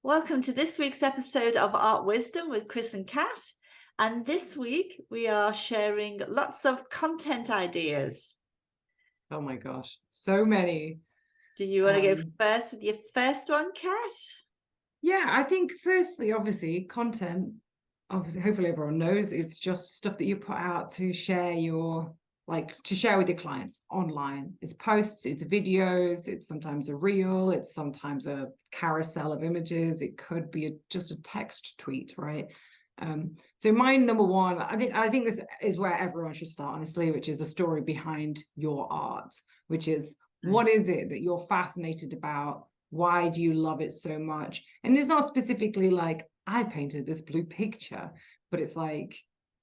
Welcome to this week's episode of Art Wisdom with Chris and Kat. And this week we are sharing lots of content ideas. Oh my gosh, so many. Do you want to go first with your first one, Kat? Yeah, I think firstly, obviously, content, hopefully everyone knows it's just stuff that you put out to share to share with your clients online. It's posts, it's videos, it's sometimes a reel, it's sometimes a carousel of images. It could be just a text tweet, right? So my number one, I think this is where everyone should start, honestly, which is a story behind your art, which is what is it that you're fascinated about? Why do you love it so much? And it's not specifically like, I painted this blue picture, but it's like,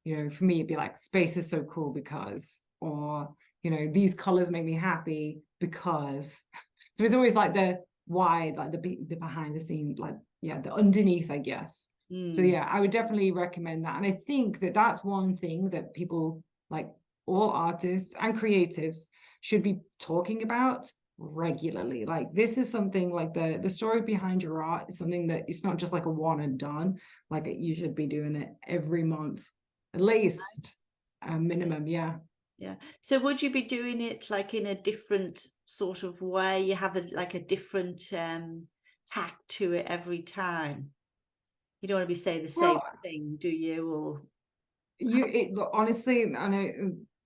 for me, it'd be like, space is so cool because, or, these colors make me happy because. So it's always like the why, like the behind the scene, the underneath, I guess. So yeah, I would definitely recommend that. And I think that that's one thing that people, like all artists and creatives, should be talking about regularly. Like, this is something like the story behind your art is something that it's not just like a one and done. Like, you should be doing it every month, at least, minimum. Yeah. So would you be doing it like in a different sort of way? You have a different tack to it every time? You don't want to be saying the same thing, do you? Or honestly, I know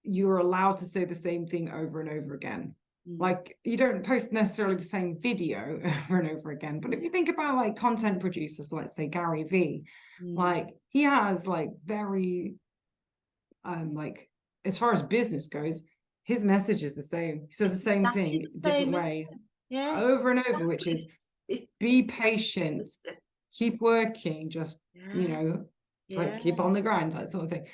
you're allowed to say the same thing over and over again. Like, you don't post necessarily the same video over and over again. But if you think about like content producers, let's say Gary Vee, like he has like very as far as business goes, his message is the same. He says the same thing different ways, over and over, which is be patient, keep working, just keep on the grind, that sort of thing.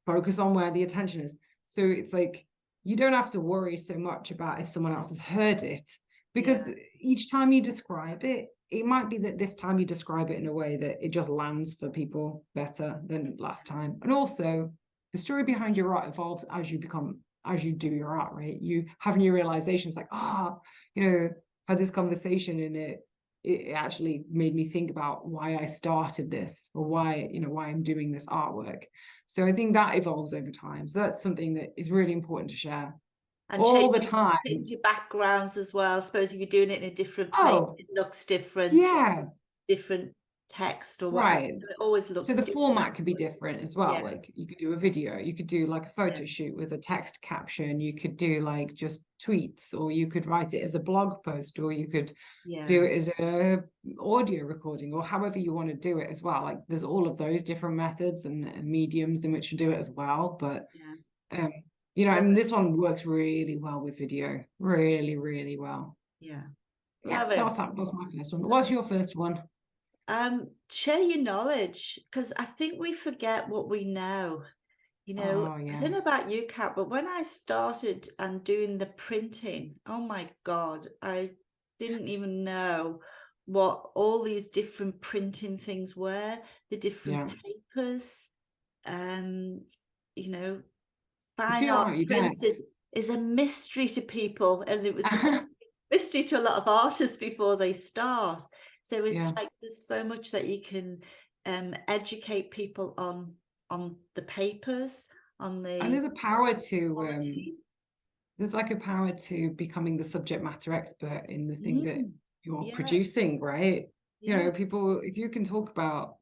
Focus on where the attention is. So it's like, you don't have to worry so much about if someone else has heard it, because each time you describe it, it might be that this time you describe it in a way that it just lands for people better than last time. And also, the story behind your art evolves as you do your art, right? You have new realizations, like, had this conversation and it actually made me think about why I started this, or why I'm doing this artwork. So I think that evolves over time. So that's something that is really important to share. And all the time. Change your backgrounds as well. I suppose if you're doing it in a different place, it looks different. Yeah. Different text or whatever. Right. So it always looks so the different. format could be different as well. Like, you could do a video, you could do like a photo shoot with a text caption, you could do like just tweets, or you could write it as a blog post, or you could do it as a audio recording, or however you want to do it as well. Like, there's all of those different methods and mediums in which to do it as well. But and this one works really well with video, really, really well. That's my first one. What's your first one? Share your knowledge, because I think we forget what we know. I don't know about you, Kat, but when I started and doing the printing, oh my God, I didn't even know what all these different printing things were, the different papers. Fine art prints is a mystery to people, and it was a mystery to a lot of artists before they start. So it's like there's so much that you can educate people on the papers, and there's a power to there's like a power to becoming the subject matter expert in the thing that you're producing, right? People, if you can talk about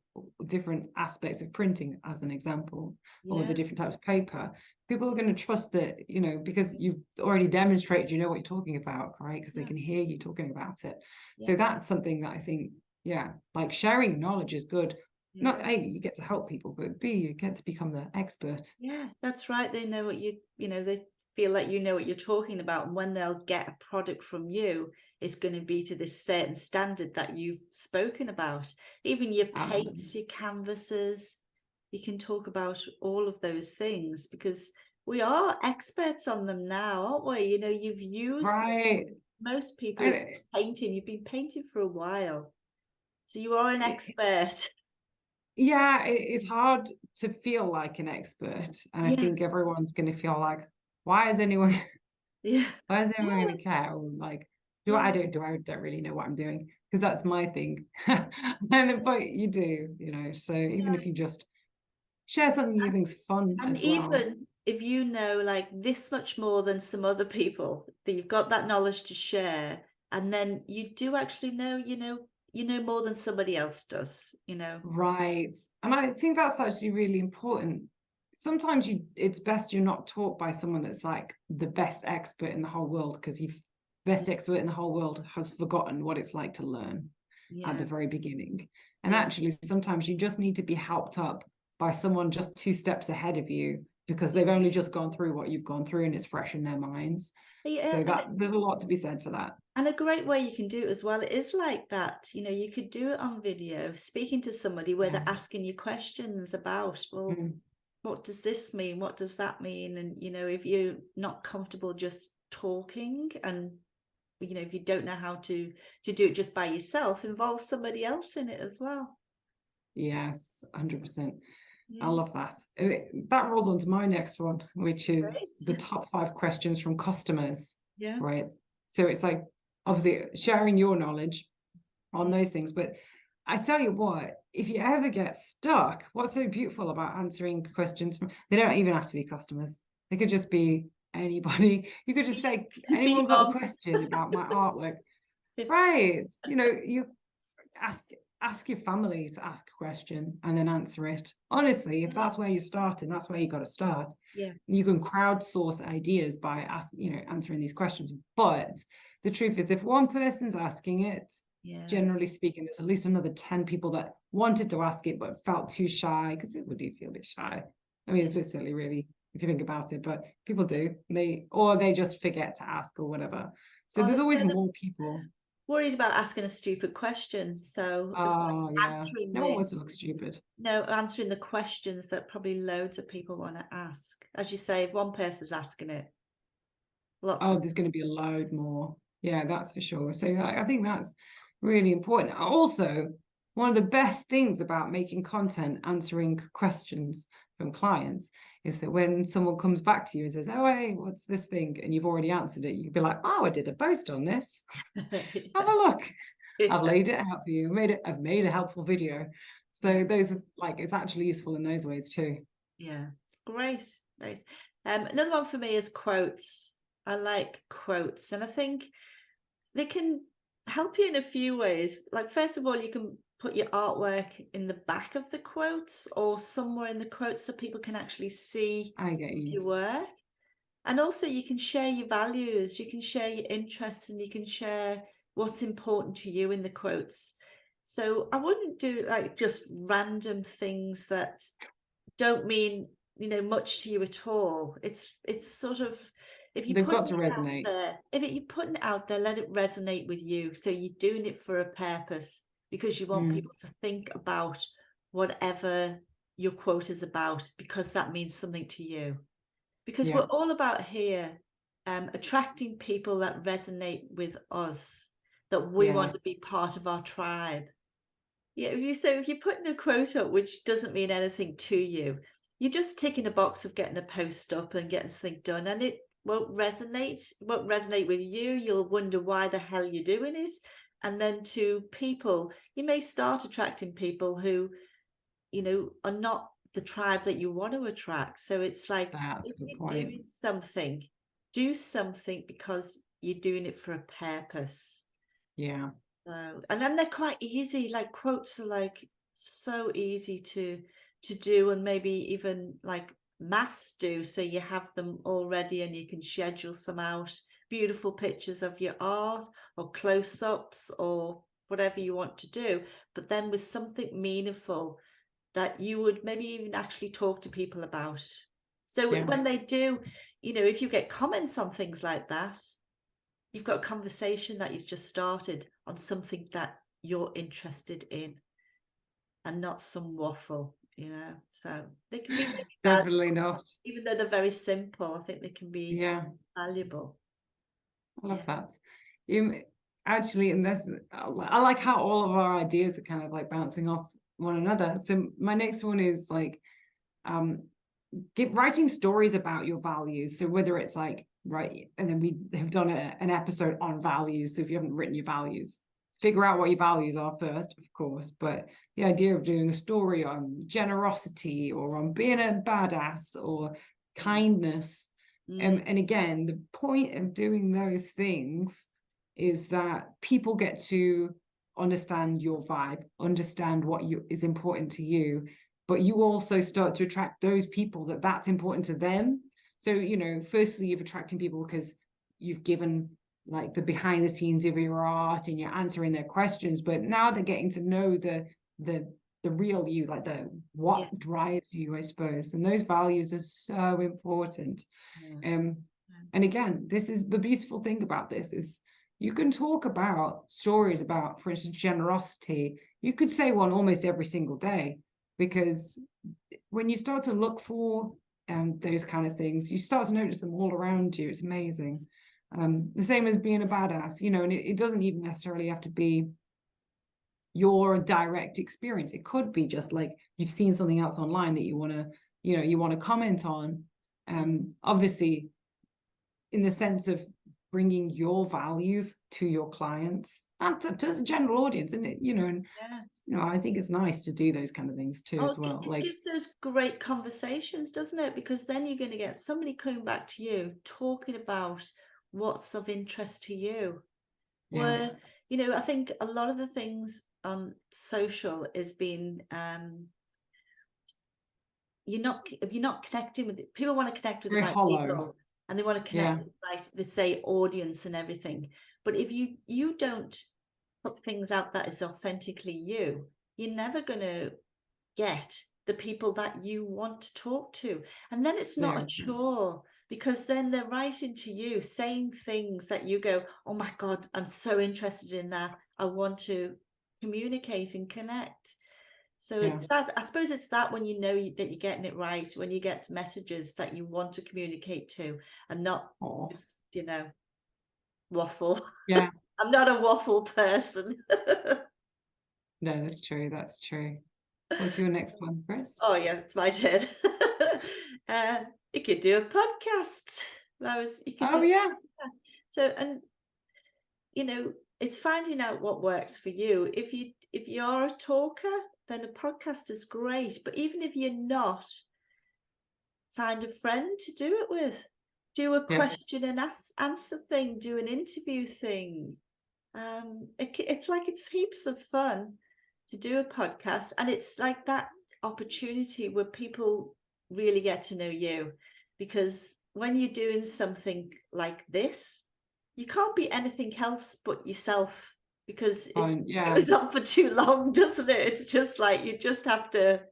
different aspects of printing as an example, or the different types of paper, people are going to trust that, because you've already demonstrated what you're talking about, right? Because they can hear you talking about it. So that's something that I think, like, sharing knowledge is good. Not A, you get to help people, but B, you get to become the expert. That's right. They know what they feel like you know what you're talking about, and when they'll get a product from you, it's going to be to this certain standard that you've spoken about. Even your paints, your canvases, you can talk about all of those things, because we are experts on them now, aren't we? You've used most people painting. You've been painting for a while, so you are an expert. It's hard to feel like an expert, and I think everyone's going to feel like, why is anyone going to care? Or like, I don't really know what I'm doing? because that's my thing. But you do, so even Yeah. if you just share something you think's fun And as well. even if you know like this much more than some other people, that you've got that knowledge to share, and then you do actually know, you know more than somebody else does. Right. And I think that's actually really important. Sometimes it's best you're not taught by someone that's like the best expert in the whole world, because you best expert in the whole world has forgotten what it's like to learn at the Yeah, very beginning. And yeah, actually, sometimes you just need to be helped up by someone just 2 steps ahead of you, because yeah. they've only just gone through what you've gone through and it's fresh in their minds. Yeah, So that there's a lot to be said for that. and a great way you can do it as well, it is like that. You could do it on video, speaking to somebody where Yeah. they're asking you questions about, well, Mm. what does this mean? What does that mean? And, if you're not comfortable just talking, and, if you don't know how to do it just by yourself, involve somebody else in it as well. Yes, 100%. I Yeah, love that. That rolls on to my next one, which is the great. top 5 questions from customers, Yeah. right? So it's like obviously sharing your knowledge on those things. But I tell you what, if you ever get stuck, what's so beautiful about answering questions from, they don't even have to be customers. They could just be anybody. You could just say, Be your anyone got a mum. question about my artwork? Right. You ask ask your family to ask a question and then answer it. Honestly, if that's where you're starting, that's where you got to start. Yeah, You can crowdsource ideas by answering these questions. But the truth is, if one person's asking it, yeah. generally speaking, there's at least another 10 people that wanted to ask it but felt too shy, because people do feel a bit shy. I mean, it's a bit silly, really, if you think about it, but people do. They just forget to ask or whatever. So Oh, there's always they're more people. worried about asking a stupid question. So it's like Oh, yeah. answering No one the wants to look stupid. no, answering the questions that probably loads of people want to ask. As you say, if one person's asking it, lots Oh, of there's going to be a load more. Yeah, that's for sure. So I think that's really important. Also, one of the best things about making content, answering questions from clients, is that when someone comes back to you and says, "Oh, hey, what's this thing?" and you've already answered it, you'd be like, "Oh, I did a post on this. Have a look. I've yeah. laid it out for you. I've made a helpful video." Yeah, So those are like, it's actually useful in those ways too. yeah. Great, great. Another one for me is quotes. I like quotes, and I think they can help you in a few ways. Like, first of all, you can put your artwork in the back of the quotes or somewhere in the quotes so people can actually see I get you. your work. And also you can share your values, you can share your interests, and you can share what's important to you in the quotes. So I wouldn't do like just random things that don't mean, much to you at all. It's sort of, if you're They've got putting to it out resonate. there, if you're putting it out there, let it resonate with you. So you're doing it for a purpose, because you want Mm, people to think about whatever your quote is about, because that means something to you. Because we're yeah. all about here attracting people that resonate with us, that we want to be Yes. part of our tribe. Yeah, if you're putting a quote up which doesn't mean anything to you, you're just ticking a box of getting a post up and getting something done, and it won't resonate. It won't resonate with you. You'll wonder why the hell you're doing it. And then to people, you may start attracting people who, are not the tribe that you want to attract. So it's like, That's if a good you're point. doing something, do something because you're doing it for a purpose. Yeah. So, and then they're quite easy. Like, quotes are like so easy to do, and maybe even like mass do. So you have them already, and you can schedule some out. Beautiful pictures of your art, or close-ups, or whatever you want to do, but then with something meaningful that you would maybe even actually talk to people about. So Yeah. when they do, if you get comments on things like that, you've got a conversation that you've just started on something that you're interested in, and not some waffle. So they can be really valuable, Definitely not. even though they're very simple. I think they can be Yeah. valuable. I Yeah. love that. You actually, and that's, I like how all of our ideas are kind of like bouncing off one another. So my next one is like, um, writing stories about your values. So whether it's like, right, and then we have done an episode on values. So if you haven't written your values, figure out what your values are first, of course, but the idea of doing a story on generosity or on being a badass or kindness. And again, the point of doing those things is that people get to understand your vibe, understand what is important to you, but you also start to attract those people that's important to them. So, you know, firstly, you're attracting people because you've given like the behind the scenes of your art and you're answering their questions, but now they're getting to know the real you, like what drives you, I suppose. And those values are so important. And again, this is the beautiful thing about this is you can talk about stories about, for instance, generosity. You could say one almost every single day, because when you start to look for those kind of things, you start to notice them all around you. It's amazing. The same as being a badass, you know, and it doesn't even necessarily have to be your direct experience. It could be just like you've seen something else online that you want to comment on. Obviously, in the sense of bringing your values to your clients and to the general audience, and I think it's nice to do those kind of things too as well. It gives those great conversations, doesn't it? Because then you're going to get somebody coming back to you talking about what's of interest to you. Where, you know, I think a lot of the things on social is being you're not connecting with it. People want to connect with the right people, and they want to connect with right, they say audience and everything. But if you don't put things out that is authentically you, you're never going to get the people that you want to talk to. And then it's not a chore, because then they're writing to you saying things that you go, oh my God, I'm so interested in that. I want to communicate and connect. So it's that, I suppose it's that when you know that you're getting it right, when you get messages that you want to communicate to and not just, you know, waffle. Yeah. I'm not a waffle person. No, that's true. That's true. What's your next one, Chris? Oh yeah, it's my turn. You could do a podcast. So, and you know, it's finding out what works for you. If you're a talker, then a podcast is great. But even if you're not, find a friend to do it with. Do a question and answer thing. Do an interview thing. It's heaps of fun to do a podcast, and it's like that opportunity where people really get to know you, because when you're doing something like this, you can't be anything else but yourself, because it goes on for too long, doesn't it? It's just like you just have to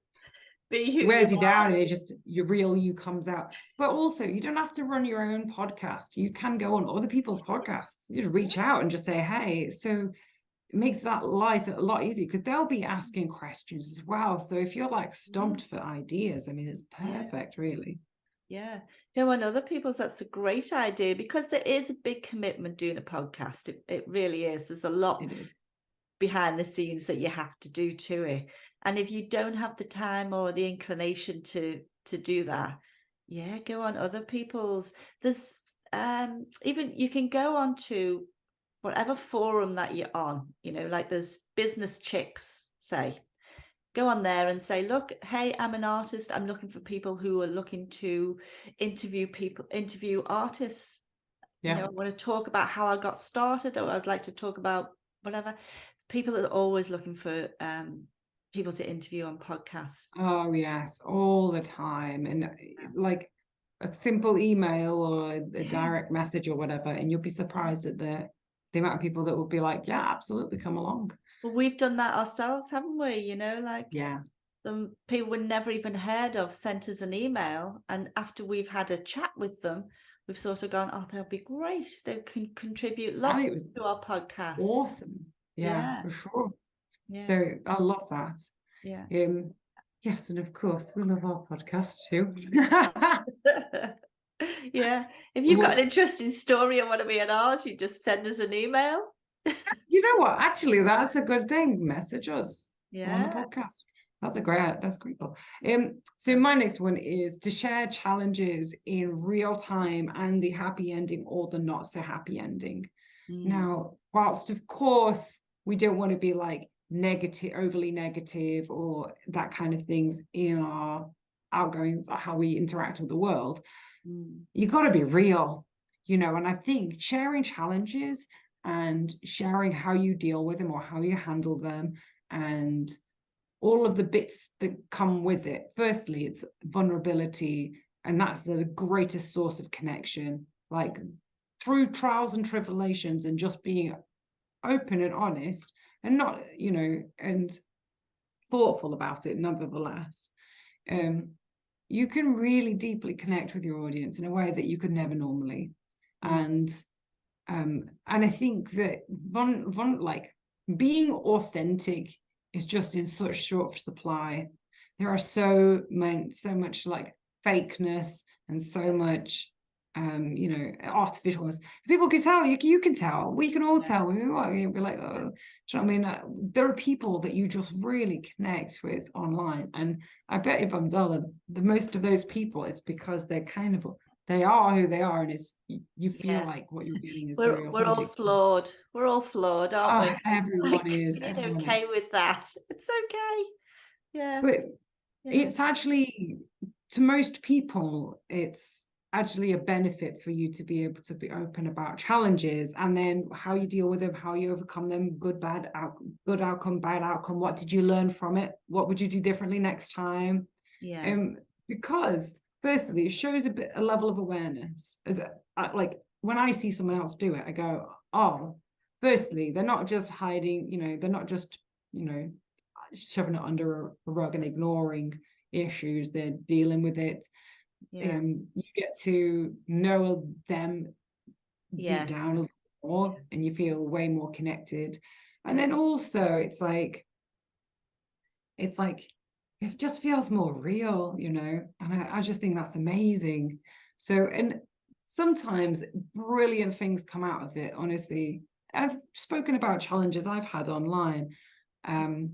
be who wears you down, and your real you comes out. But also, you don't have to run your own podcast. You can go on other people's podcasts. You just reach out and just say, hey. So it makes that life a lot easier, because they'll be asking questions as well. So if you're like stumped for ideas, I mean, it's perfect, really. Yeah. Go on other people's. That's a great idea, because there is a big commitment doing a podcast. It really is. There's a lot behind the scenes that you have to do to it. And if you don't have the time or the inclination to do that, go on other people's. There's even you can go on to whatever forum that you're on, you know, like there's Business Chicks, say. Go on there and say, look, hey, I'm an artist. I'm looking for people who are looking to interview artists. You know, I want to talk about how I got started, or I'd like to talk about whatever. People are always looking for people to interview on podcasts. Oh yes, all the time. And like a simple email or a direct message or whatever, and you'll be surprised at the amount of people that will be like, yeah, absolutely, come along. Well, we've done that ourselves, haven't we? You know, like some people we never even heard of sent us an email, and after we've had a chat with them, we've sort of gone, oh, they'll be great. They can contribute lots to our podcast. Awesome. Yeah, for sure. Yeah. So I love that. Yeah. Yes, and of course we love our podcast too. Yeah. If you've got an interesting story and want to be an art, you just send us an email. You know what? Actually, that's a good thing. Message us on the podcast. That's great. So my next one is to share challenges in real time and the happy ending or the not so happy ending. Now, whilst of course we don't want to be like negative, overly negative, or that kind of things in our outgoings, how we interact with the world. You got to be real, and I think sharing challenges and sharing how you deal with them or how you handle them and all of the bits that come with it. Firstly, it's vulnerability, and that's the greatest source of connection. Like through trials and tribulations and just being open and honest and not, and thoughtful about it, nevertheless. You can really deeply connect with your audience in a way that you could never normally. And I think that like being authentic is just in such short supply. There are so much like fakeness and so much artificialness. People can tell, you can tell, we can all tell. We're like, oh, do you know what I mean? There are people that you just really connect with online, and I bet if I'm dull, the most of those people, it's because they are who they are, and it's you feel like what you're getting is very We're all authentic. flawed. We're all flawed, aren't we? Everyone is. Being Everyone okay is. with that. It's okay. Yeah. But Yeah. it's actually, to most people, it's actually a benefit for you to be able to be open about challenges and then how you deal with them, how you overcome them, good outcome, bad outcome. What did you learn from it? What would you do differently next time? Yeah. Because firstly, it shows a level of awareness. Like when I see someone else do it, I go, oh, firstly, they're not just hiding, they're not just, shoving it under a rug and ignoring issues. They're dealing with it. Yeah. You get to know them deep Yes. down a little more, and you feel way more connected. And then also it's like it just feels more real, and I just think that's amazing. So, and sometimes brilliant things come out of it, honestly. I've spoken about challenges I've had online, and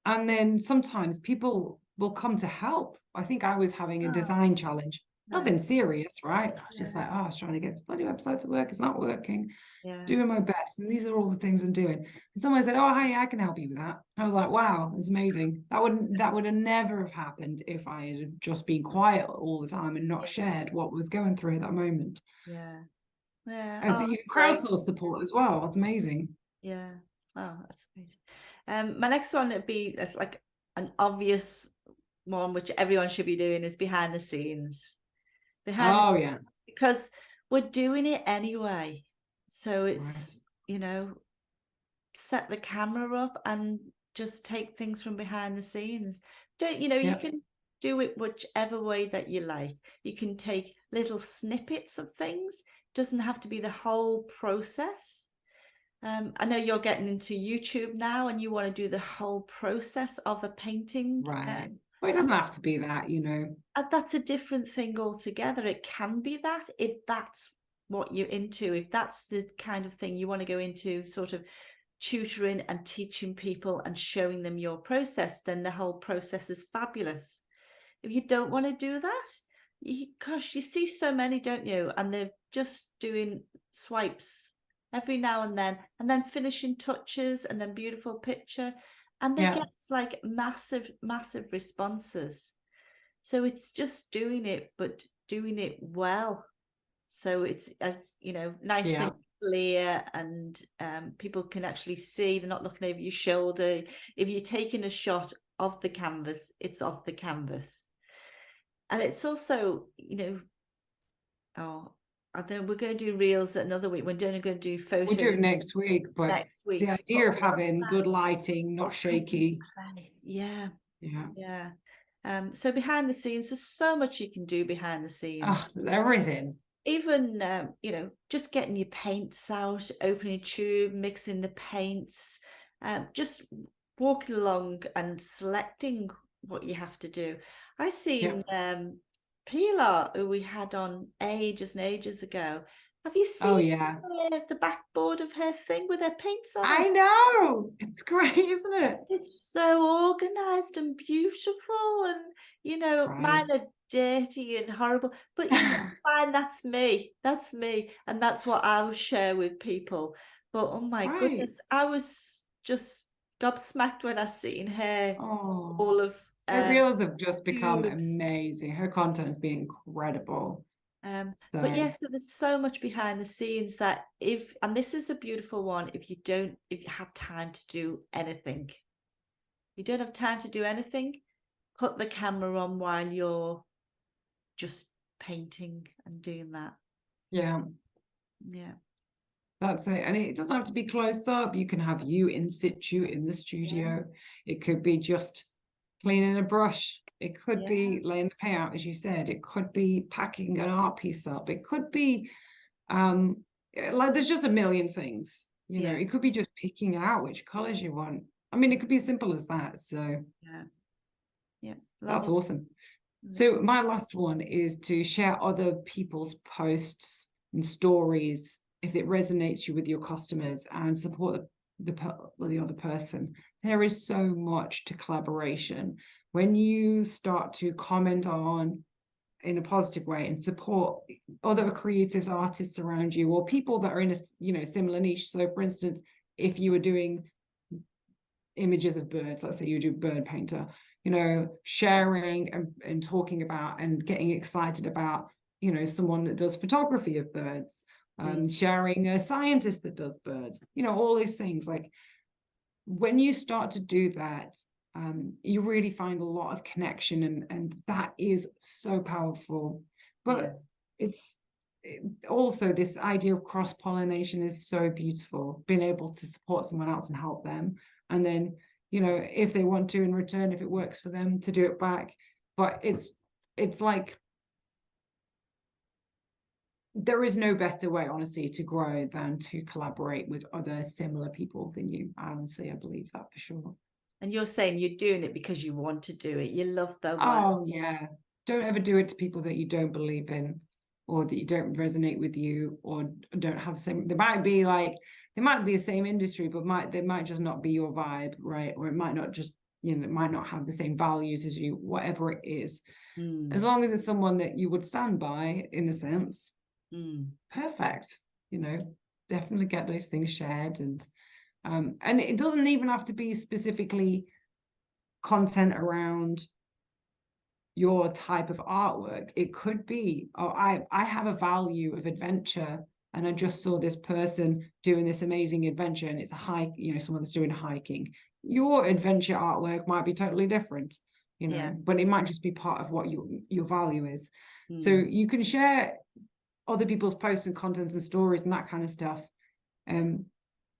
then sometimes people will come to help. I think I was having a design challenge, nothing serious, right? I was just like, I was trying to get this bloody website to work. It's not working. Doing my best. And these are all the things I'm doing. And someone said, oh, hey, I can help you with that. I was like, wow, it's amazing. That would have never have happened if I had just been quiet all the time and not shared what was going through at that moment. Yeah. Yeah. And so Oh, you that's great. crowdsource support as well. It's amazing. Yeah. Oh, that's great. My next one would be that's like an obvious one, which everyone should be doing, is behind the scenes. Oh yeah. Because we're doing it anyway. So Right. it's, set the camera up and just take things from behind the scenes. You can do it whichever way that you like. You can take little snippets of things. It doesn't have to be the whole process. I know you're getting into YouTube now and you want to do the whole process of a painting. Right. Well, it doesn't have to be that. That's a different thing altogether. It can be that if that's what you're into, if that's the kind of thing you want to go into, sort of tutoring and teaching people and showing them your process, then the whole process is fabulous. If you don't want to do that, gosh, you see so many, don't you? And they're just doing swipes every now and then finishing touches and then beautiful picture. And they get like massive, massive responses. So it's just doing it, but doing it well. So it's, nice and clear, and people can actually see, they're not looking over your shoulder. If you're taking a shot of the canvas, it's off the canvas. And it's also, I think we're going to do reels another week. We're going to do We'll do photos it next week, but next week. the But idea of what having good about lighting, not printing to shaky. clay? Yeah, Yeah. yeah. So behind the scenes, there's so much you can do behind the scenes. Oh, everything. Even just getting your paints out, opening a tube, mixing the paints, just walking along and selecting what you have to do. I seen Pilar, who we had on ages and ages ago. Have you Oh seen yeah. the backboard of her thing with her paints on I it? know. It's great, isn't it? It's so organized and beautiful, and Right. mine are dirty and horrible, but that's fine. That's me. And that's what I'll share with people. But oh my Right. goodness, I was just gobsmacked when I seen her Oh, all of her reels have just become boobs. amazing. Her content has been incredible. But So, yes, so there's so much behind the scenes that and this is a beautiful one, if you have time to do anything, you don't have time to do anything, put the camera on while you're just painting and doing that. yeah. Yeah. That's it. And it doesn't have to be close up. You can have you in situ in the Yeah. studio. It could be just cleaning a brush. It could Yeah. be laying the paint, as you said. It could be packing an art piece up. It could be um like there's just a million things. You know, Yeah. it could be just picking out which colors you want. I mean, it could be as simple as that. So Yeah. Yeah. Love that's it. awesome. Yeah. So my last one is to share other people's posts and stories if it resonates you with your customers and support the other person. There is so much to collaboration. When you start to comment on in a positive way and support other creatives, artists around you, or people that are in a similar niche. So for instance, if you were doing images of birds, let's say you do bird painter, sharing and talking about and getting excited about, someone that does photography of birds, Mm. sharing a scientist that does birds, all these things. Like when you start to do that, you really find a lot of connection, and that is so powerful. Yeah. But it's also this idea of cross-pollination is so beautiful, being able to support someone else and help them, and then if they want to in return, if it works for them, to do it back. But it's like there is no better way, honestly, to grow than to collaborate with other similar people than you. Honestly, I believe that for sure. And you're saying you're doing it because you want to do it. You love the work. Oh yeah. Don't ever do it to people that you don't believe in, or that you don't resonate with you, or don't have the same. They might be the same industry, but they might just not be your vibe, right? Or it might not just, it might not have the same values as you, whatever it is. As Mm. long as it's someone that you would stand by, in a sense, Mm. perfect. Definitely get those things shared, and it doesn't even have to be specifically content around your type of artwork. It could be, oh, I have a value of adventure, and I just saw this person doing this amazing adventure, and it's a hike, someone that's doing hiking. Your adventure artwork might be totally different, Yeah. but it might just be part of what your value is. So Mm. you can share other people's posts and contents and stories and that kind of stuff,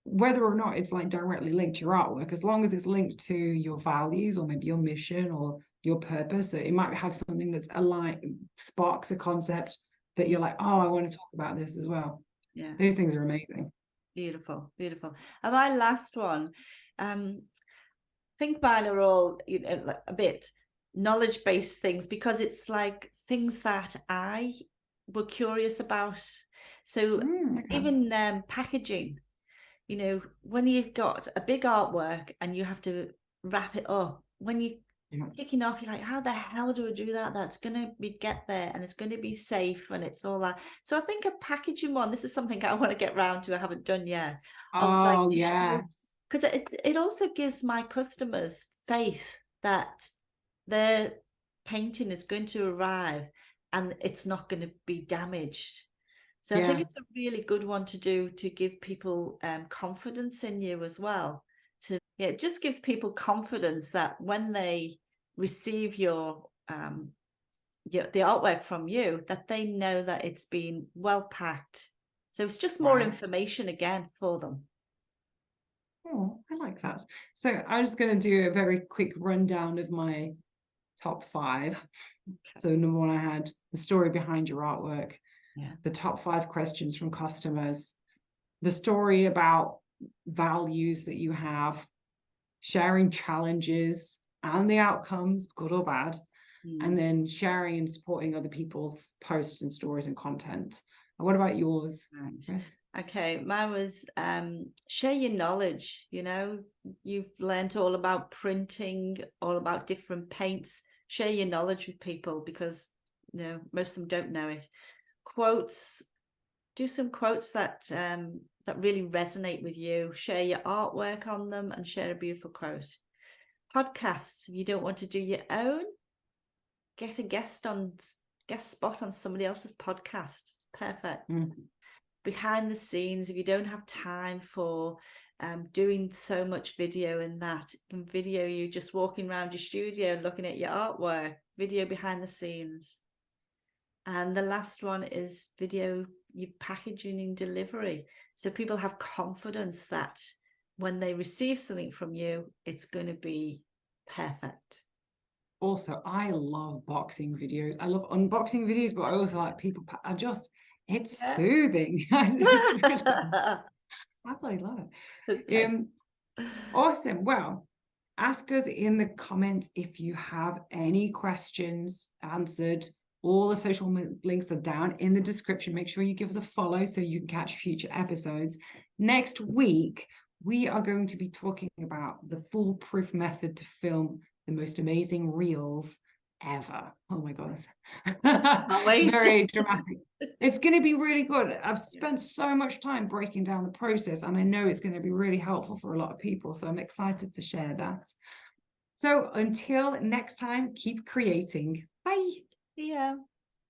whether or not it's like directly linked to your artwork, as long as it's linked to your values or maybe your mission or your purpose. It might have something that's aligned, sparks a concept that you're like, oh, I want to talk about this as well. Yeah. Those things are amazing. Beautiful. Beautiful. And my last one, think mine are all, like a bit knowledge-based things, because it's like things that I were curious about. So Okay. even packaging, when you've got a big artwork and you have to wrap it up, when you Yeah. kicking off, you're like, how the hell do I do that? That's going to be get there and it's going to be safe and it's all that. So I think a packaging one, this is something I want to get round to, I haven't done yet, of like Oh to show, yes. because it also gives my customers faith that their painting is going to arrive and it's not going to be damaged. So I think Yeah. it's a really good one to do, to give people confidence in you as well. Yeah, it just gives people confidence that when they receive the artwork from you, that they know that it's been well packed. So it's just more Right. information again for them. Oh, I like that. So I'm just going to do a very quick rundown of my top 5. Okay. So number 1, I had the story behind your artwork, Yeah. the top 5 questions from customers, the story about values that you have, sharing challenges and the outcomes, good or bad, and Mm. then sharing and supporting other people's posts and stories and content. And what about yours, Right. Chris? Okay, mine was share your knowledge. You've learned all about printing, all about different paints. Share your knowledge with people, because most of them don't know it. Quotes, do some quotes that that really resonate with you. Share your artwork on them and share a beautiful quote. Podcasts, if you don't want to do your own, get a guest spot on somebody else's podcast. It's perfect. Behind the scenes, if you don't have time for doing so much video in that, you can video you just walking around your studio and looking at your artwork, video behind the scenes. And the last one is video your packaging and delivery. So people have confidence that when they receive something from you, it's going to be perfect. Also, I love boxing videos. I love unboxing videos, but I also like people. It's soothing. It's really, I bloody love it. Awesome. Well, ask us in the comments if you have any questions answered. All the social links are down in the description. Make sure you give us a follow so you can catch future episodes. Next week, we are going to be talking about the foolproof method to film the most amazing reels ever. Oh my goodness. Very dramatic. It's going to be really good. I've spent so much time breaking down the process, and I know it's going to be really helpful for a lot of people. So I'm excited to share that. So until next time, keep creating. Bye. Yeah.